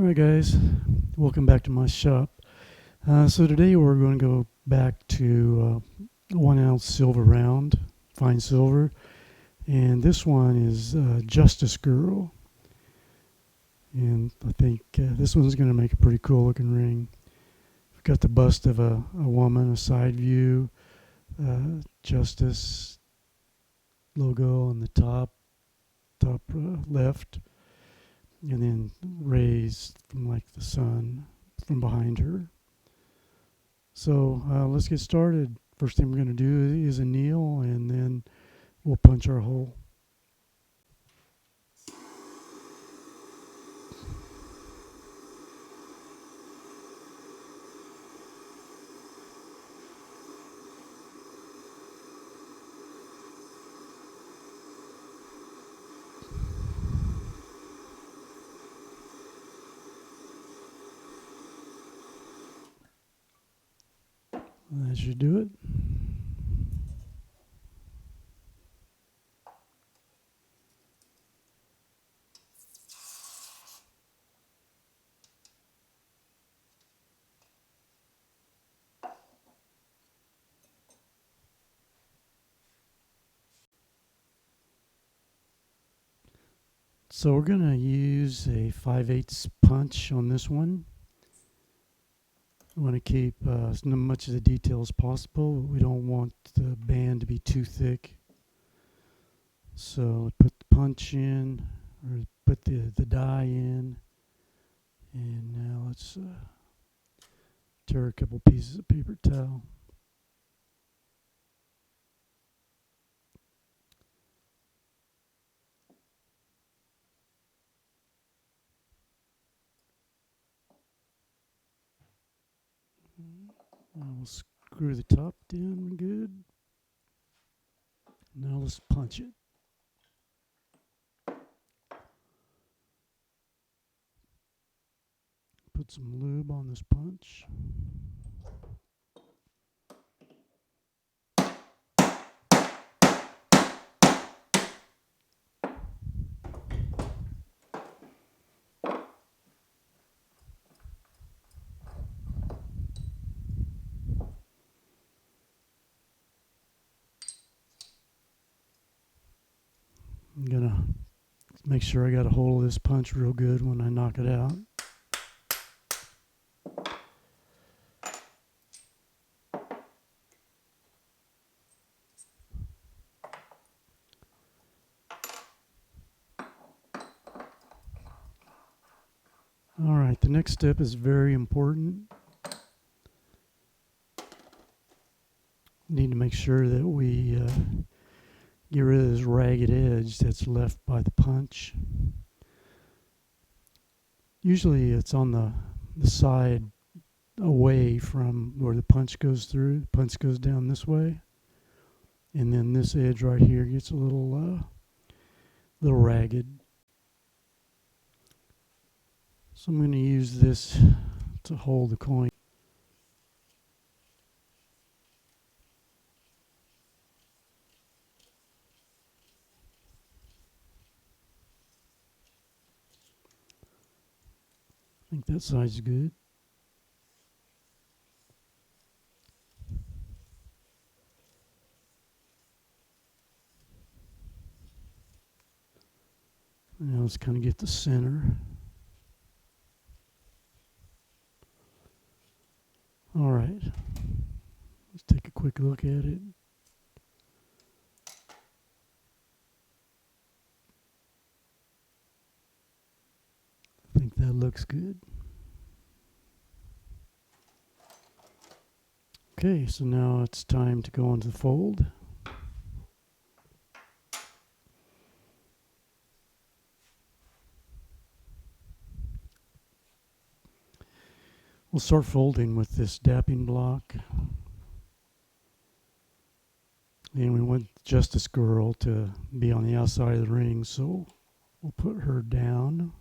Alright guys, welcome back to my shop. So today we're going to go back to 1 ounce silver round, fine silver, and this one is Justice Girl, and I think this one's going to make a pretty cool looking ring. We've got the bust of a woman, a side view, Justice logo on the top left, and then rays from like the sun from behind her. So let's get started. First thing we're going to do is a kneel, and then we'll punch our hole. That should do it. So we're going to use a 5/8 punch on this one. We want to keep as much of the detail as possible. We don't want the band to be too thick. So put the punch in, or put the die in, and now let's tear a couple pieces of paper towel. Now we'll screw the top down good. Now let's punch it. Put some lube on this punch. I'm gonna make sure I got a hold of this punch real good when I knock it out. Alright, the next step is very important. Need to make sure that we get rid of this ragged edge that's left by the punch. Usually it's on the side away from where the punch goes through. The punch goes down this way, and then this edge right here gets a little ragged. So I'm going to use this to hold the coin. I think that side's good. Now let's kind of get the center. All right, let's take a quick look at it. I think that looks good. Okay, so now it's time to go into the fold. We'll start folding with this dapping block. And we want Justice Girl to be on the outside of the ring, so we'll put her down.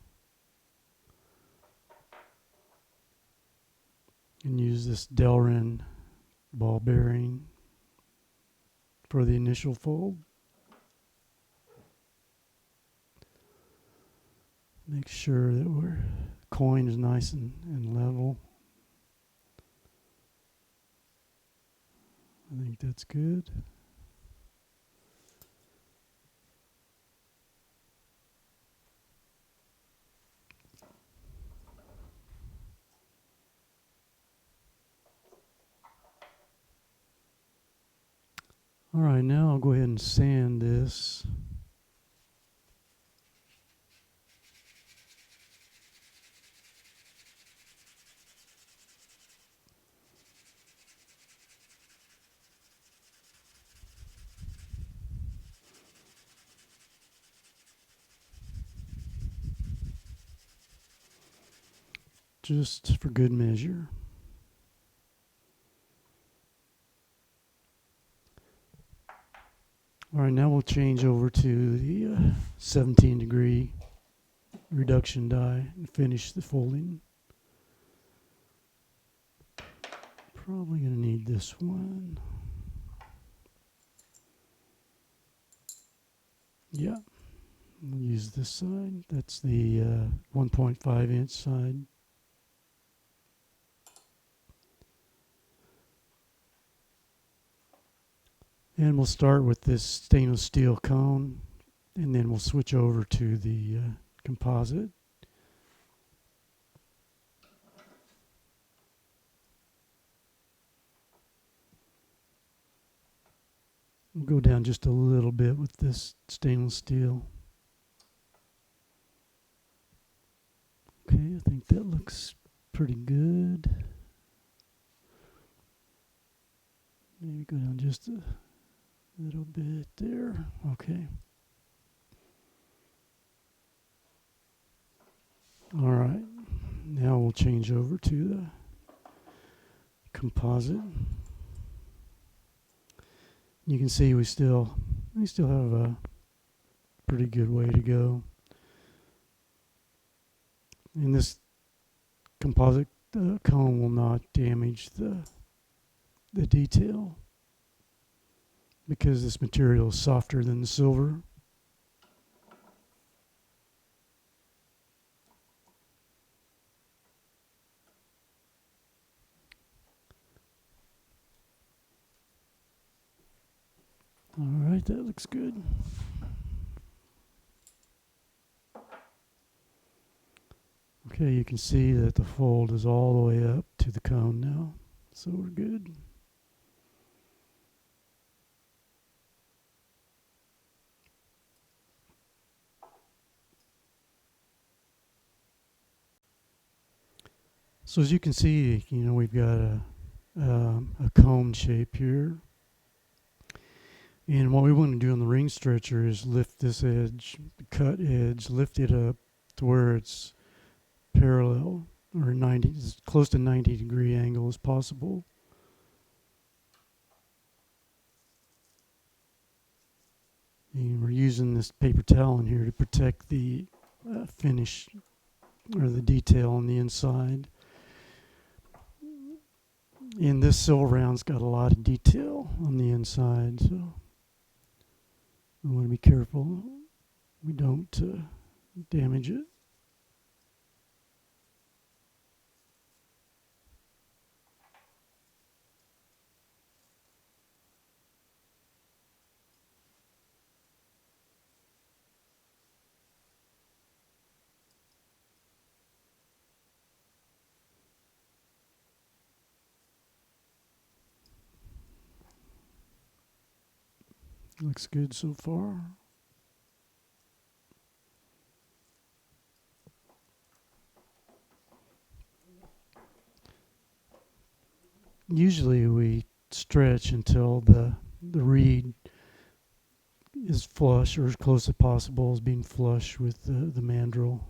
And use this Delrin ball bearing for the initial fold. Make sure that we're coin is nice and level. I think that's good. All right, now I'll go ahead and sand this. Just for good measure. All right, now we'll change over to the 17 degree reduction die and finish the folding. Probably going to need this one. Yeah, we'll use this side. That's the 1.5 inch side. And we'll start with this stainless steel cone, and then we'll switch over to the composite. We'll go down just a little bit with this stainless steel. Okay, I think that looks pretty good. Maybe go down just a little bit there. Okay. All right. Now we'll change over to the composite. You can see we still have a pretty good way to go. And this composite cone will not damage the detail because this material is softer than the silver. All right, that looks good. Okay, you can see that the fold is all the way up to the cone now, so we're good. So as you can see, we've got a cone shape here. And what we want to do on the ring stretcher is lift this edge, the cut edge, lift it up to where it's parallel, or 90, as close to 90 degree angle as possible. And we're using this paper towel in here to protect the finish or the detail on the inside. And this silver round's got a lot of detail on the inside, so we want to be careful we don't damage it. Looks good so far. Usually we stretch until the reed is flush, or as close as possible as being flush with the mandrel.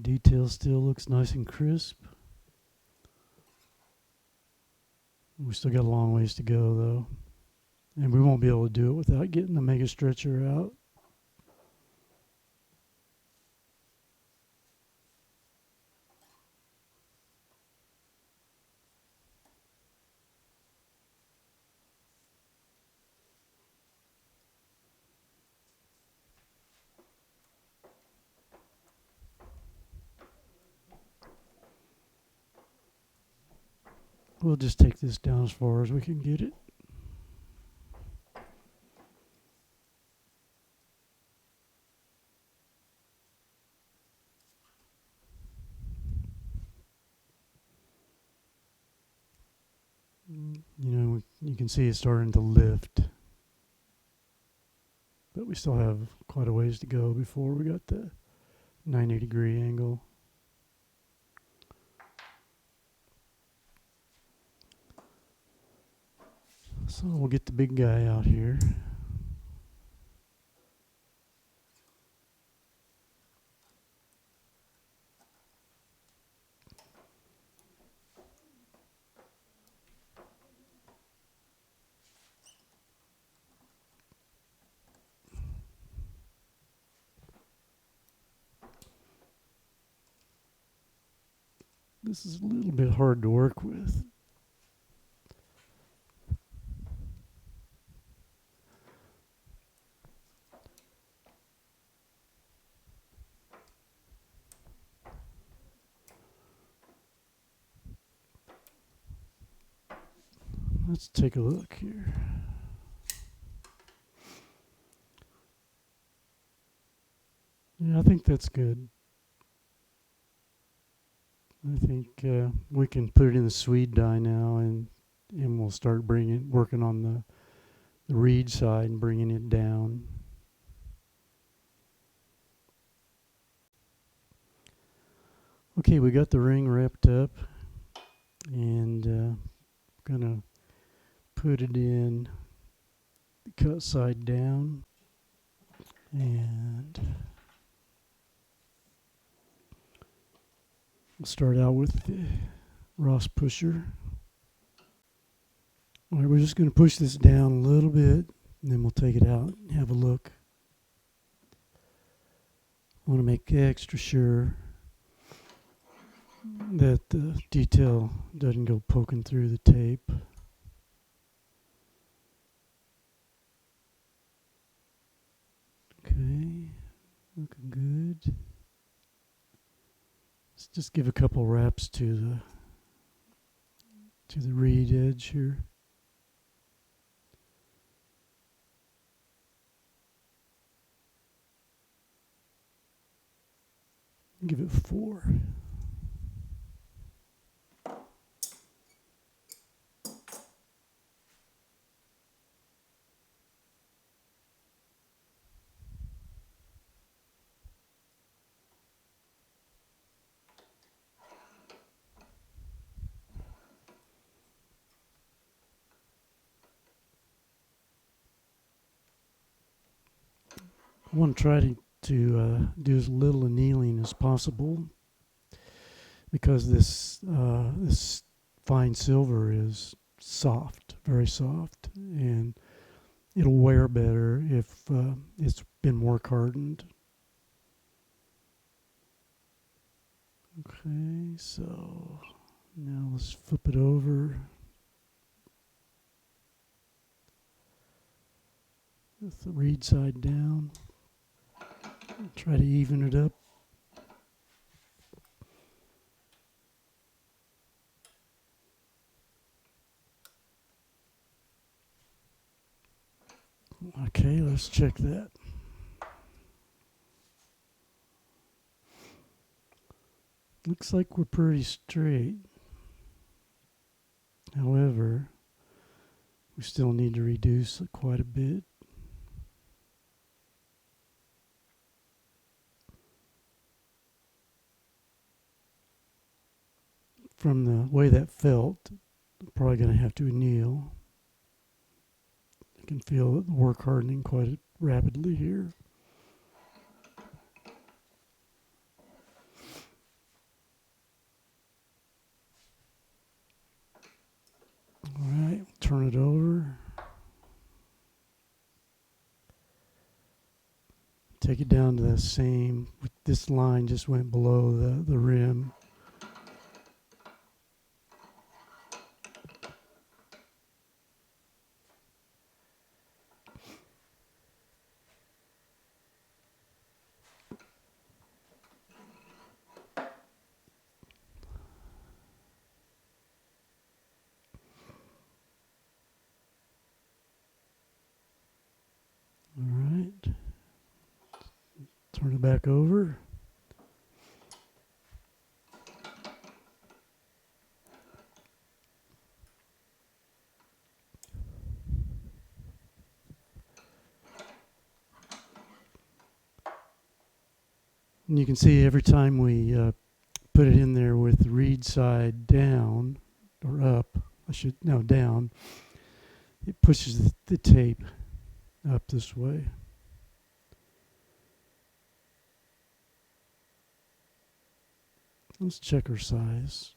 Detail still looks nice and crisp. We still got a long ways to go though, and we won't be able to do it without getting the mega stretcher out. We'll just take this down as far as we can get it. You know, you can see it's starting to lift, but we still have quite a ways to go before we got the 90-degree angle. So we'll get the big guy out here. This is a little bit hard to work with. Let's take a look here. Yeah, I think that's good. I think we can put it in the Swede die now, and we'll start working on the reed side and bringing it down. Okay, we got the ring wrapped up, and gonna put it in the cut side down, and we'll start out with the Ross pusher. All right, we're just going to push this down a little bit, and then we'll take it out and have a look. I want to make extra sure that the detail doesn't go poking through the tape. Okay, looking good. Let's just give a couple wraps to the reed edge here. Give it 4. I want to try to do as little annealing as possible, because this fine silver is soft, very soft, and it'll wear better if it's been work hardened. Okay, so now let's flip it over. With the reed side down. Try to even it up. Okay, let's check that. Looks like we're pretty straight. However, we still need to reduce it quite a bit. From the way that felt, I'm probably going to have to anneal. I can feel the work hardening quite rapidly here. All right, turn it over. Take it down to the same. This line just went below the rim. Turn it back over. And you can see every time we put it in there with the reed side down or up, down, it pushes the tape up this way. Let's check our size.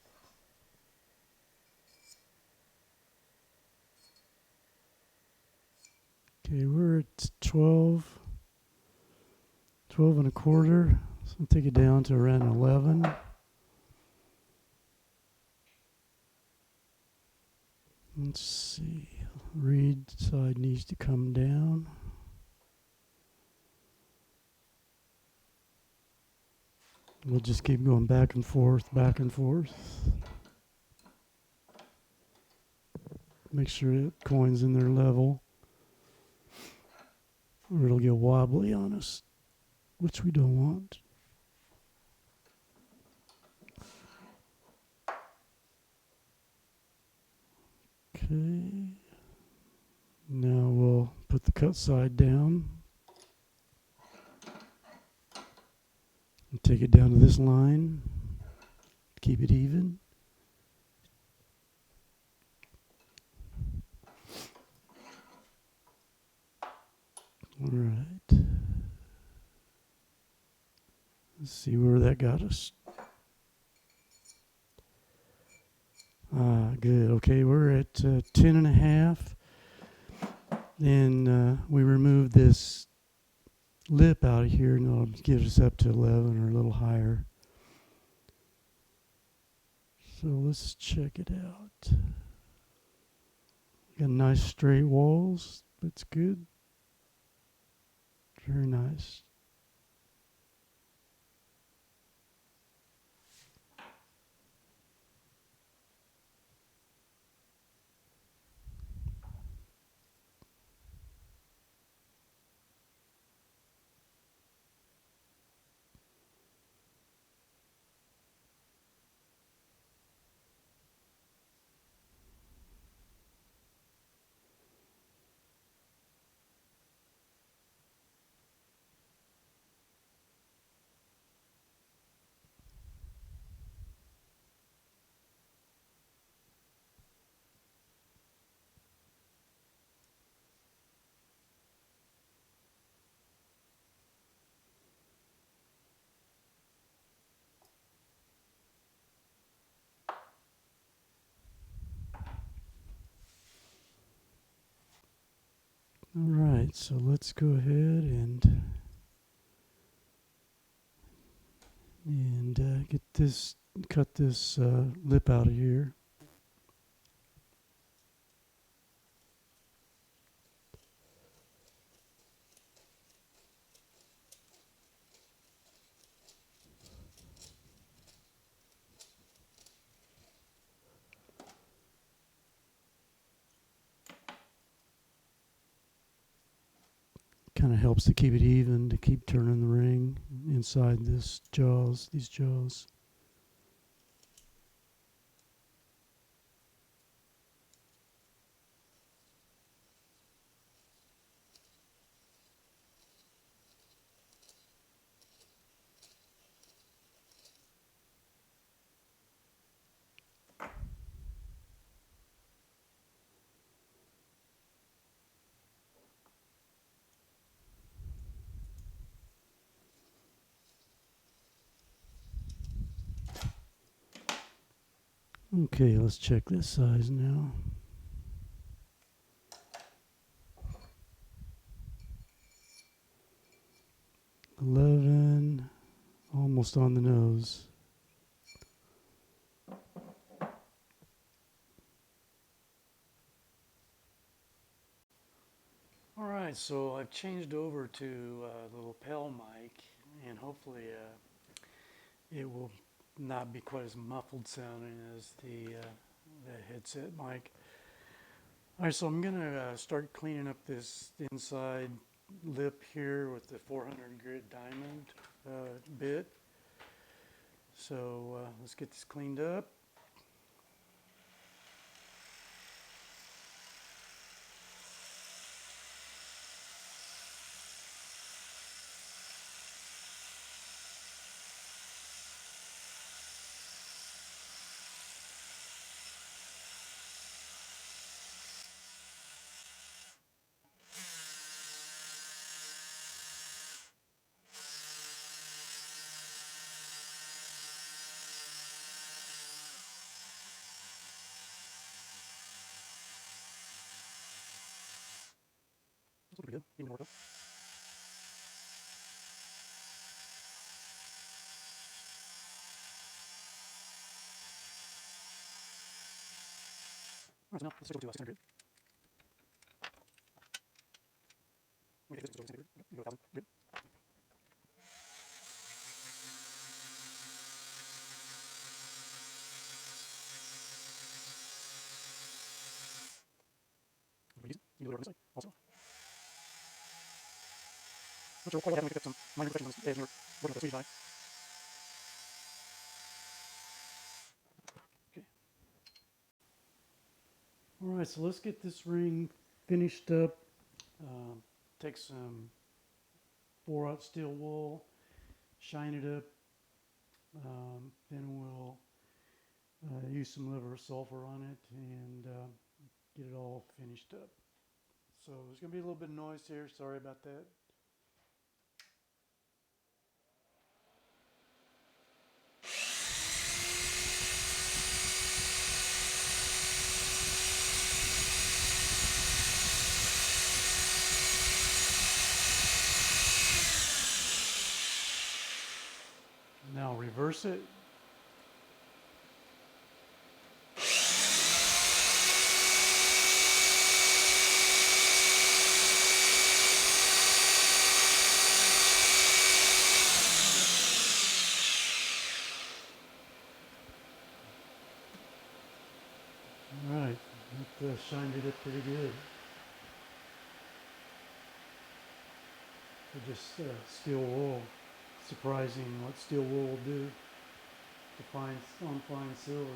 Okay, we're at 12 and a quarter. So I'll take it down to around 11. Let's see. Reed side needs to come down. We'll just keep going back and forth, back and forth. Make sure that coin's in there level, or it'll get wobbly on us, which we don't want. Okay. Now we'll put the cut side down. And take it down to this line. Keep it even. All right. Let's see where that got us. Good. Okay, we're at 10 and a half. Then we remove this lip out of here, and it'll get us up to 11 or a little higher. So let's check it out. Got nice straight walls. That's good. Very nice. All right, so let's go ahead and cut this lip out of here. Kind of helps to keep it even, to keep turning the ring inside these jaws. Okay, let's check this size now. $11, almost on the nose. All right, so I've changed over to the lapel mic, and hopefully it will not be quite as muffled sounding as the headset mic. All right, so I'm gonna start cleaning up this inside lip here with the 400 grit diamond bit. So let's get this cleaned up. That's pretty good. Even more though. Alright, so now let's switch over to 600 grit. We take this over to 600 grit. Go 1000 grit. You can do it on this side also. Not sure quite what happened. We picked up some minor imperfections on this edge and we're working with the Swedish die. Okay. Alright, so let's get this ring finished up. Take some 4/0 steel wool, shine it up. Then we'll use some liver sulfur on it and get it all finished up. So there's going to be a little bit of noise here. Sorry about that. Now reverse it. Alright, that shined it up pretty good. For just steel wool. Surprising what steel wool will do to on fine silver.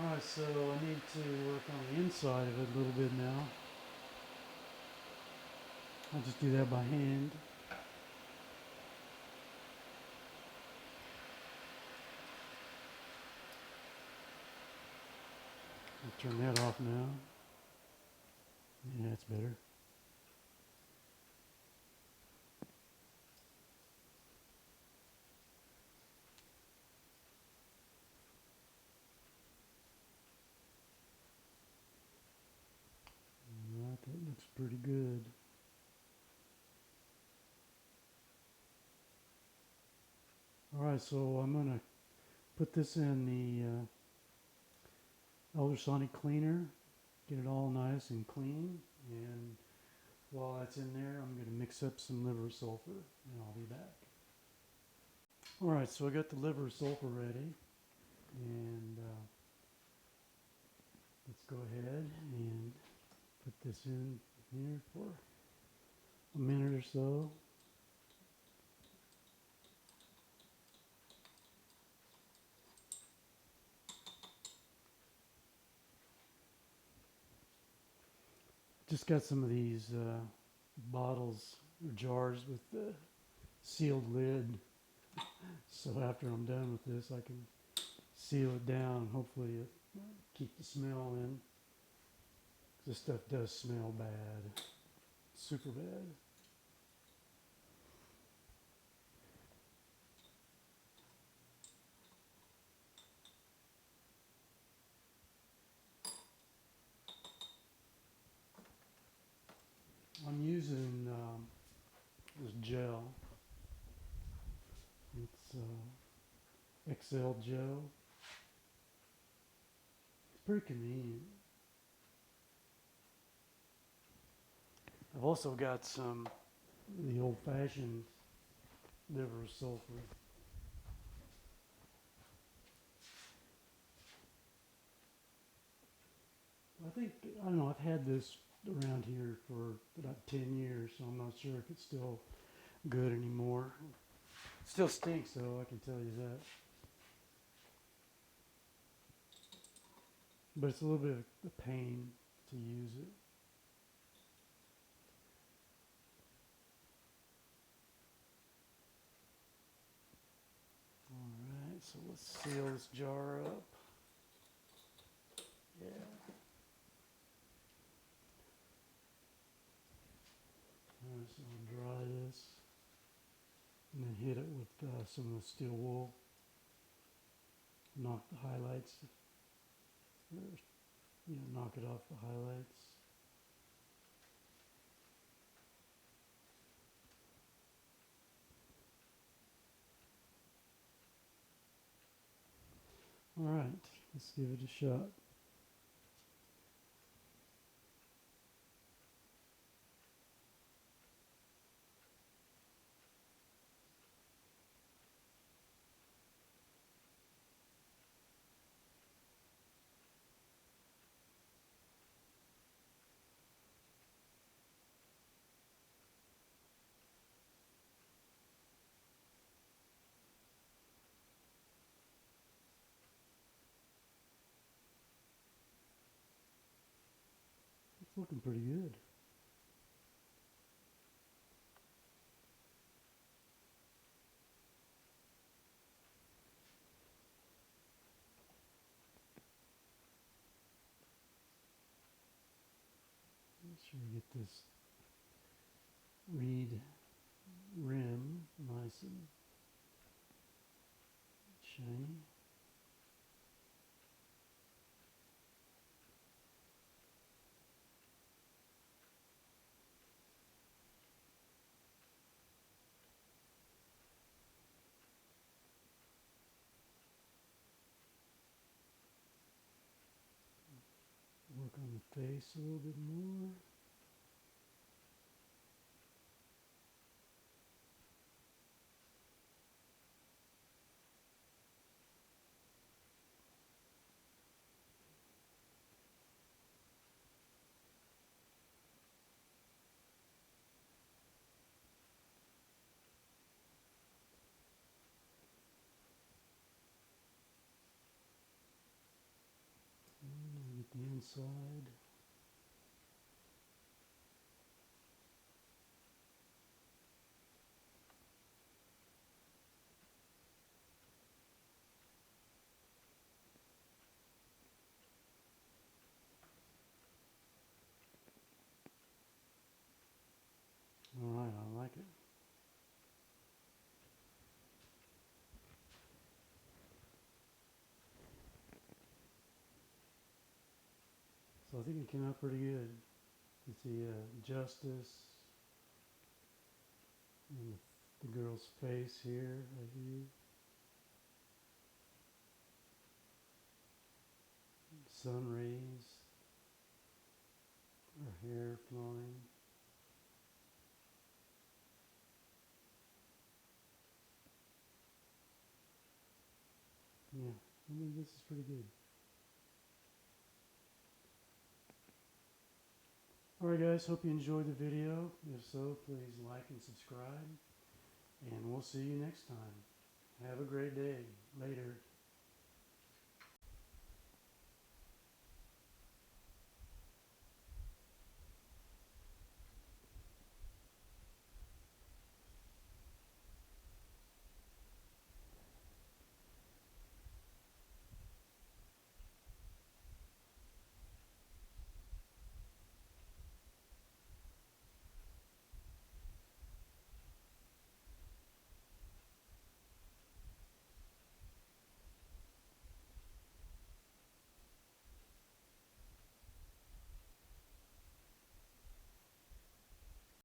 Alright, so I need to work on the inside of it a little bit now. I'll just do that by hand. I'll turn that off now. Yeah, that's better. Alright, that looks pretty good. Alright, so I'm going to put this in the ultrasonic cleaner, get it all nice and clean, and while that's in there I'm going to mix up some liver sulfur and I'll be back. Alright, so I got the liver sulfur ready, and let's go ahead and put this in here for a minute or so. Just got some of these bottles or jars with the sealed lid, so after I'm done with this I can seal it down. Hopefully it keep the smell in. This stuff does smell bad, super bad. I'm using this gel. It's XL gel. It's pretty convenient. I've also got some the old-fashioned liver sulfur. I think, I don't know, I've had this around here for about 10 years, so I'm not sure if it's still good anymore. It still stinks though, I can tell you that. But it's a little bit of a pain to use it. Alright, so let's seal this jar up. Yeah. Alright, so I'll dry this and then hit it with some of the steel wool. Knock the highlights, or, knock it off the highlights. Alright, let's give it a shot. It's looking pretty good. Make sure we get this reed rim nice and shiny. Work on the face a little bit more. And get the inside. Alright, I like it. So I think it came out pretty good. You see Justice and the girl's face here, right here. Sun rays, her hair flowing. Yeah, I think this is pretty good. Alright guys, hope you enjoyed the video. If so, please like and subscribe. And we'll see you next time. Have a great day. Later.